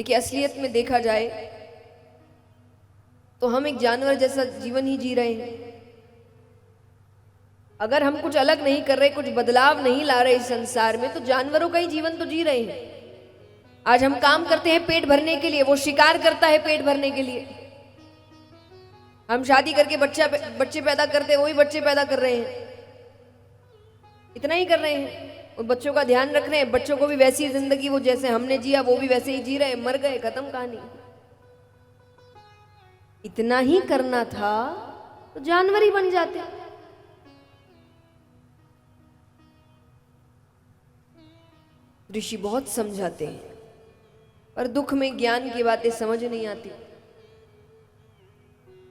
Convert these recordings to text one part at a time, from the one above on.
देखिए, असलियत में देखा जाए तो हम एक जानवर जैसा जीवन ही जी रहे हैं। अगर हम कुछ अलग नहीं कर रहे, कुछ बदलाव नहीं ला रहे इस संसार में, तो जानवरों का ही जीवन तो जी रहे हैं। आज हम काम करते हैं पेट भरने के लिए, वो शिकार करता है पेट भरने के लिए। हम शादी करके बच्चे पैदा करते हैं, वही बच्चे पैदा कर रहे हैं, इतना ही कर रहे हैं। उन बच्चों का ध्यान रख रहे हैं, बच्चों को भी वैसी जिंदगी वो जैसे हमने जिया वो भी वैसे ही जी रहे हैं, मर गए, खत्म कहानी। इतना ही करना था तो जानवर ही बन जाते। ऋषि बहुत समझाते हैं, पर दुख में ज्ञान की बातें समझ नहीं आती।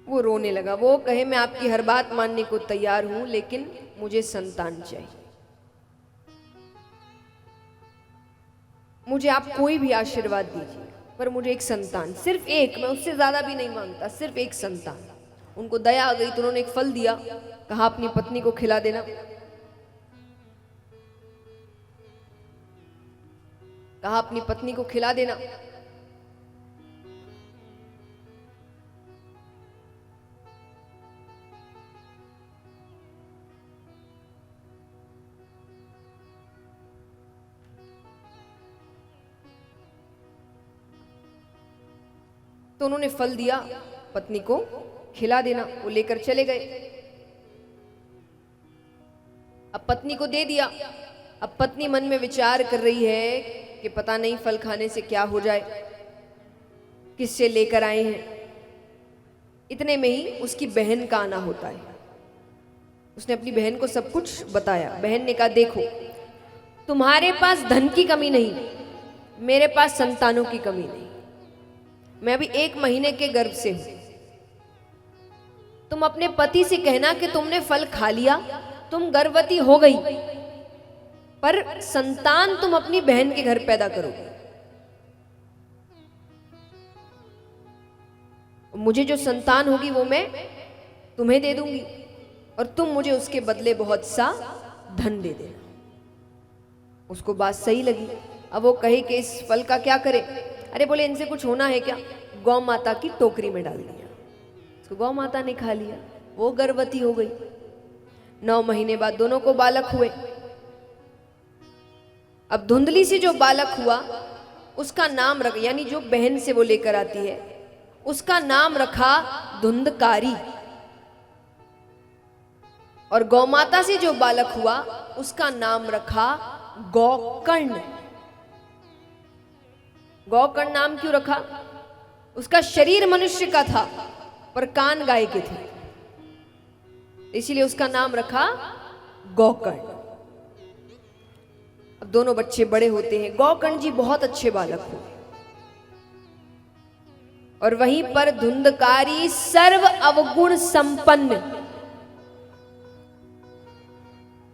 वो रोने लगा। वो कहे, मैं आपकी हर बात मानने को तैयार हूं, लेकिन मुझे संतान चाहिए। मुझे आप कोई भी आशीर्वाद दीजिए, पर मुझे एक संतान, सिर्फ एक, मैं उससे ज्यादा भी नहीं मांगता, सिर्फ एक संतान। उनको दया आ गई तो उन्होंने एक फल दिया, कहा अपनी पत्नी को खिला देना। कहा अपनी पत्नी को खिला देना। तो उन्होंने फल दिया, पत्नी को खिला देना। वो लेकर चले गए। अब पत्नी को दे दिया। अब पत्नी मन में विचार कर रही है कि पता नहीं फल खाने से क्या हो जाए, किससे लेकर आए हैं। इतने में ही उसकी बहन का आना होता है। उसने अपनी बहन को सब कुछ बताया। बहन ने कहा, देखो, तुम्हारे पास धन की कमी नहीं, मेरे पास संतानों की कमी नहीं। मैं अभी 1 महीने के गर्भ से हूं। तुम अपने पति से कहना कि तुमने फल खा लिया, तुम गर्भवती हो गई, पर संतान तुम अपनी बहन के घर पैदा करोगे। मुझे जो संतान होगी वो मैं तुम्हें दे दूंगी, और तुम मुझे उसके बदले बहुत सा धन दे देना। उसको बात सही लगी। अब वो कहे कि इस फल का क्या करे। अरे बोले, इनसे कुछ होना है क्या? गौ माता की टोकरी में डाल दिया। उसको गौ माता ने खा लिया, वो गर्भवती हो गई। 9 महीने बाद दोनों को बालक हुए। अब धुंधली से जो बालक हुआ उसका नाम रख, यानी जो बहन से वो लेकर आती है, उसका नाम रखा धुंधकारी। और गौमाता से जो बालक हुआ उसका नाम रखा गौकर्ण। गौकर्ण नाम क्यों रखा? उसका शरीर मनुष्य का था पर कान गाय के थे, इसीलिए उसका नाम रखा गौकर्ण। अब दोनों बच्चे बड़े होते हैं। गौकर्ण जी बहुत अच्छे बालक हुए, और वहीं पर धुंधकारी सर्व अवगुण संपन्न।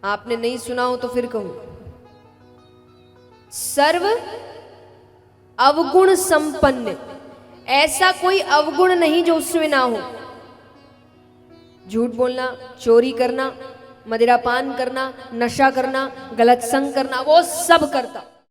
आपने नहीं सुना हो तो फिर कहूं, सर्व अवगुण संपन्न। ऐसा कोई अवगुण नहीं जो उसमें ना हो। झूठ बोलना, चोरी करना, मदिरापान करना, नशा करना, गलत संग करना, वो सब करता।